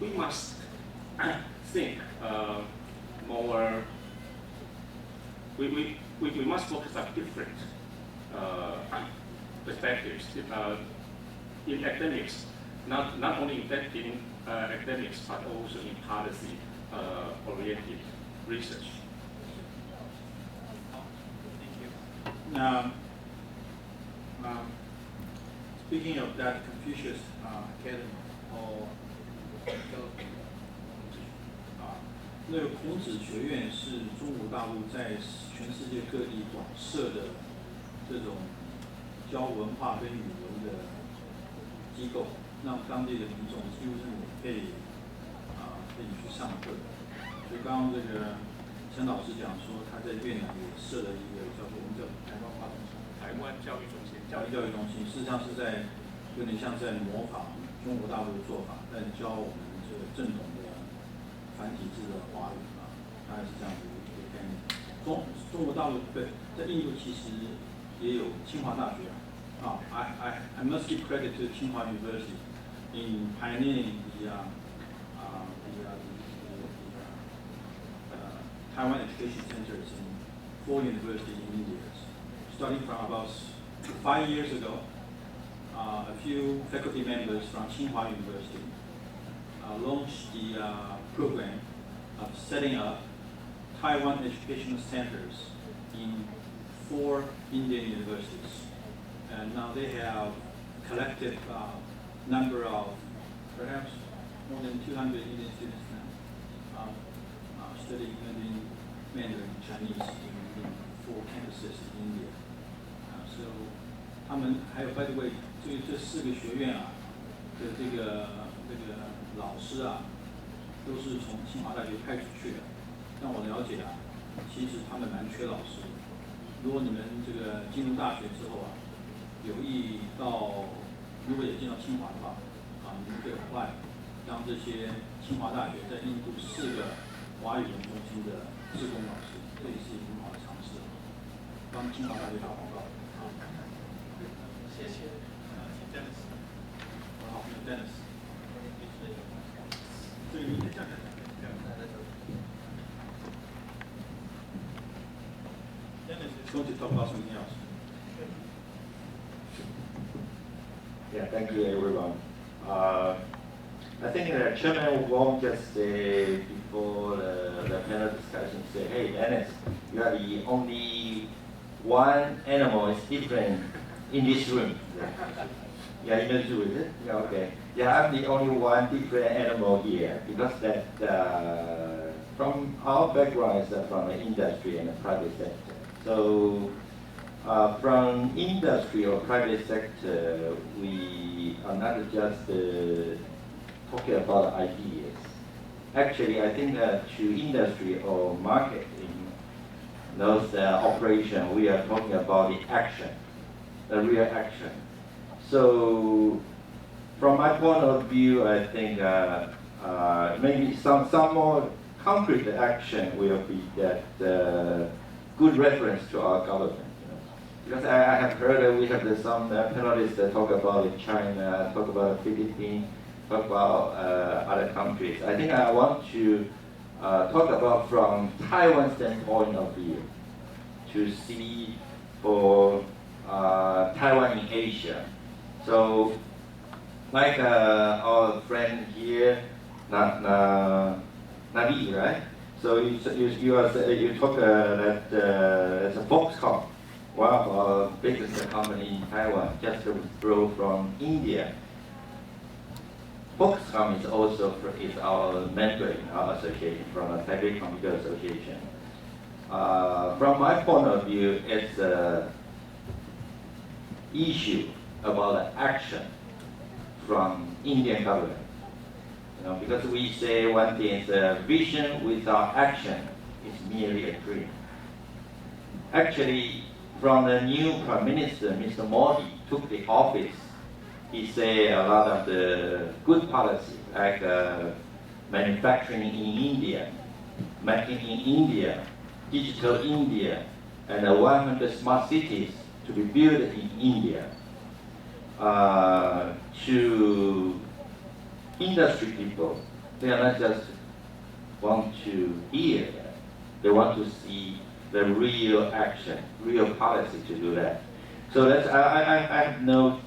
we must think more. We must focus on different perspectives in academics, not only in academics but also in policy oriented research. Now, speaking of that Confucius Academy or 那个孔子学院是中国大陆在全世界各地广设的这种教文化跟语文的机构，让当地的民众几乎是免费可以去上课的。所以刚刚这个陈老师讲说，他在越南也设了一个叫做我们叫台湾话中心，台湾教育中心，教育中心，事实上是在有点像在模仿中国大陆的做法，在教我们这个正统的繁体字的华语大概是这样的一个概念。中国大陆对，在印度其实也有清华大学I must give credit to Tsinghua University in pioneering the Taiwan education centers in 4 universities in India. Starting from about 5 years ago, a few faculty members from Tsinghua University launched the program of setting up Taiwan educational centers in 4 Indian universities. And now they have collective number of perhaps more than 200 Indian students now studying Mandarin Chinese in 4 campuses in India. So 他们还有 by the way， 这4个学院的这个老师都是从清华大学派出去的。但我了解其实他们蛮缺老师的。如果你们这个进入大学之后有意到，如果也进到清华的话，你们可以apply当这些清华大学在印度4个华语文中心的志工老师，这也是一个很好的尝试，帮清华大学打广告。谢谢。Dennis。好 ，Dennis。这个你可以讲讲。Dennis is going to talk about something else. Yeah, thank you, everyone. I think Chairman Wong just said before the panel discussion, say, hey, Dennis, you are the only one animal is different in this room. Yeah, you know zoo, is it? Yeah, okay. Yeah, I'm the only one different animal here because that from our background is from the industry and the private sector. So from industry or private sector, we are not just talking about ideas. Actually, I think to industry or marketing, those operation, we are talking about the action, the real action. So from my point of view, I think maybe some more concrete action will be that good reference to our government. Because I have heard we have some panelists that talk about China, talk about Philippines, talk about other countries. I think I want to talk about from Taiwan standpoint of view, to see for Taiwan in Asia. So, like our friend here, Navi, right? So you talk that it's a Foxconn, one of our biggest company in Taiwan, just withdrew from India. Foxconn is also is our member in our association, from a Taipei Computer Association. From my point of view, it's an issue about action from Indian government. Because we say one thing is vision without action is merely a dream. Actually, from the new Prime Minister, Mr. Modi, took the office, he said a lot of the good policies, like manufacturing in India, making in India, digital India, and 100 smart cities to be built in India. To industry people, They are not just want to hear that. They want to see the real action, real policy to do that. So that's, I have no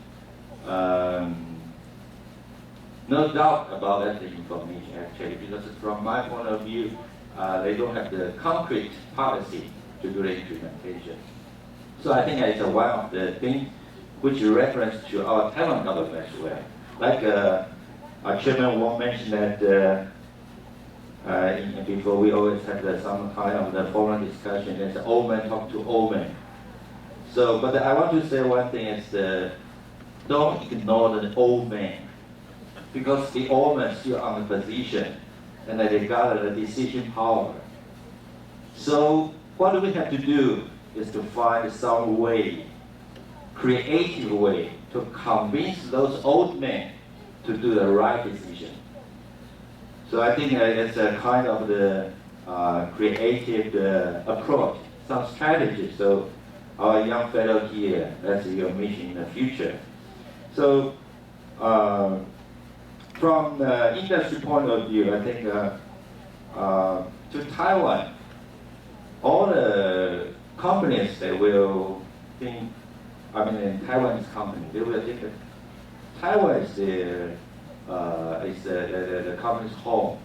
doubt about that information actually, because from my point of view, they don't have the concrete policy to do the implementation. So I think it's one of the things which reference to our Taiwan government as well. Like our Chairman Wong mentioned that before we always have some kind of the foreign discussion, there's old man talk to old man. So, but I want to say one thing is don't ignore the old man, because the old man is still on the position and they got the decision power. So what do we have to do is to find some way, creative way, to convince those old men to do the right decision. So I think it's a kind of the creative approach, some strategy. So our young fellow here, that's your mission in the future. So from the industry point of view, I think to Taiwan, all the companies that will think, I mean, Taiwanese company, they will think that Taiwan is the company's home.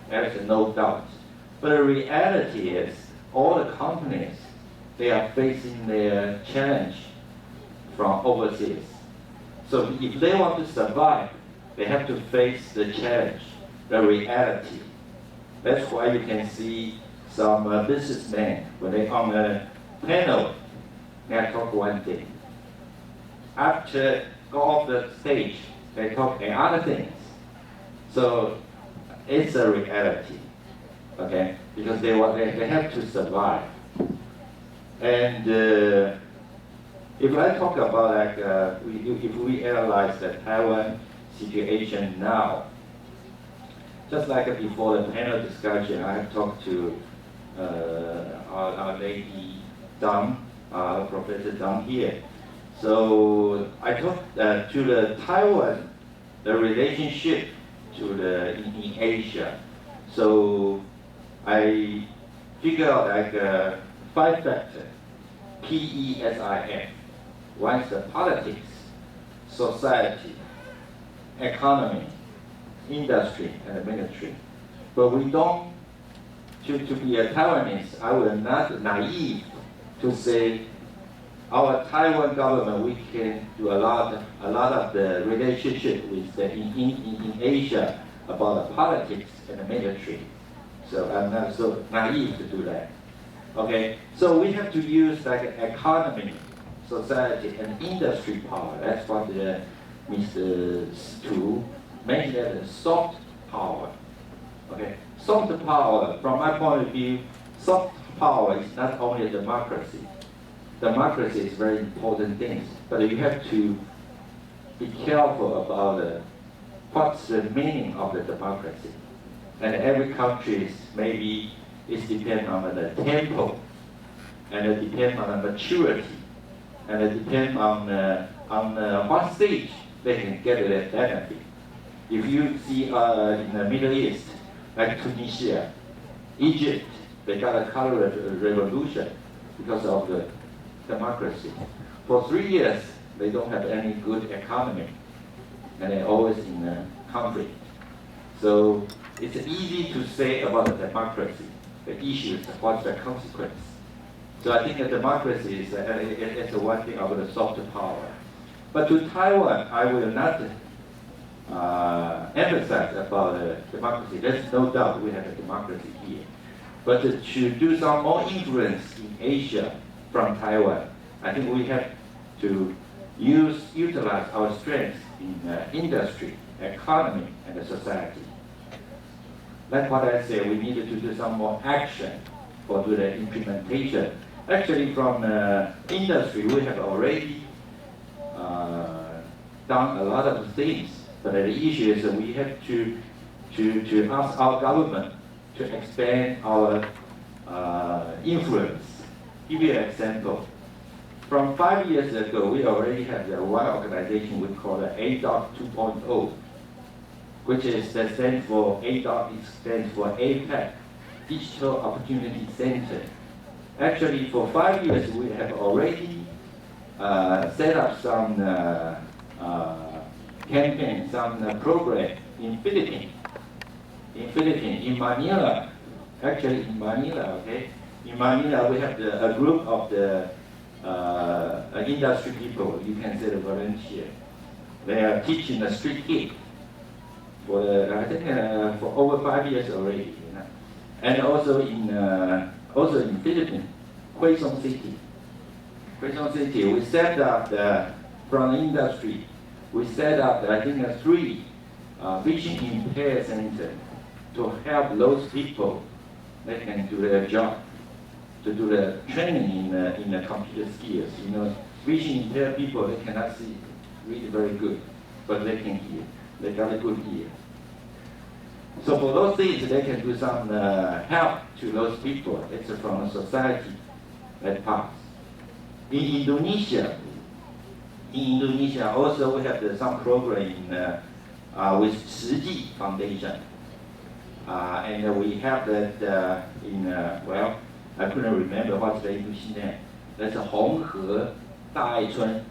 There's no doubt. But the reality is, all the companies, they are facing their challenge from overseas. So if they want to survive, they have to face the challenge, the reality. That's why you can see some businessmen, when they on a panel, they talk one thing. After go off the stage, they talk other things. So it's a reality, okay? Because they have to survive. And if I talk about like, if we analyze the Taiwan situation now, just like before the panel discussion, I have talked to our lady Dang, Professor Dang here. So I talked to the Taiwan, the relationship to the in Asia. So I figure out like 5 factors, PESIF. One is the politics, society, economy, industry, and the military. But we don't, to be a Taiwanese, I will not naive to say our Taiwan government, we can do a lot of the relationship with the in Asia about the politics and the military. So I'm not so naive to do that. Okay, so we have to use like economy, society, and industry power. That's what Mr. Stu mentioned as soft power. Okay, soft power, from my point of view, soft power is not only democracy. Democracy is very important thing, but you have to be careful about what's the meaning of the democracy. And every country maybe it depends on the tempo, and it depends on the maturity, and it depends on what stage they can get that benefit. If you see in the Middle East, like Tunisia, Egypt, they got a color revolution because of the democracy. For 3 years, they don't have any good economy, and they're always in conflict. So it's easy to say about the democracy. The issue is what's the consequence. So I think that democracy is it's one thing about the soft power. But to Taiwan, I will not emphasize about democracy. There's no doubt we have a democracy here. But to do some more influence in Asia from Taiwan, I think we have to utilize our strengths in industry, economy, and the society. That's what I say, we needed to do some more action for the implementation. Actually, from industry, we have already done a lot of things, but the issue is that we have to ask our government to expand our influence. Give you an example. From 5 years ago, we already have one organization we call the ADOC 2.0. which is stands for ADOC, it stands for APEC, Digital Opportunity Center. Actually, for 5 years, we have already set up some campaign, some program in Philippines. In Manila, actually in Manila, okay? In Manila, we have a group of the industry people, you can say the volunteer. They are teaching a street gig for I think for over 5 years already, you know. And also in Philippines, Quezon City. Quezon City, we set up from the industry, we set up I think 3 vision impaired centers to help those people that can do their job, to do the training in the computer skills. You know, vision impaired people, they cannot see, read very good, but they can hear. They got a good ear. So for those things, they can do some help to those people. It's from the society that part. In Indonesia also we have some program with Shiji Foundation. And we have that well, I couldn't remember what's the English name. That's a Honghe Daicun.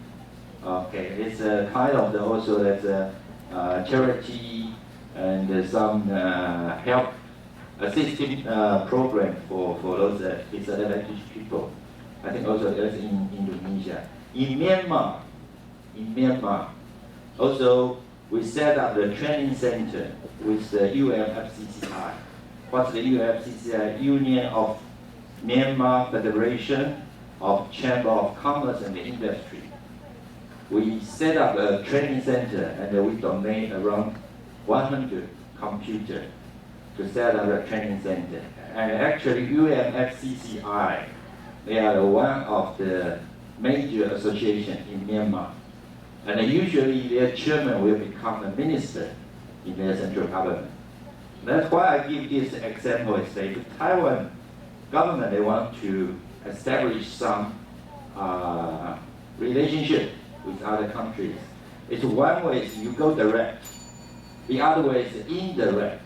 Okay, it's a kind of also that's a charity and some help assisting program for those disadvantaged people. I think also that's in Indonesia. In Myanmar, also we set up the training center with the UMFCCI. What's the UMFCCI? Union of Myanmar Federation of Chamber of Commerce and Industry. We set up a training center and we donate around 100 computers to set up a training center. And actually UMFCCI, they are one of the major associations in Myanmar. And usually their chairman will become a minister in their central government. That's why I give this example. Is that if Taiwan government, they want to establish some relationship with other countries. It's one way is you go direct. The other way is indirect.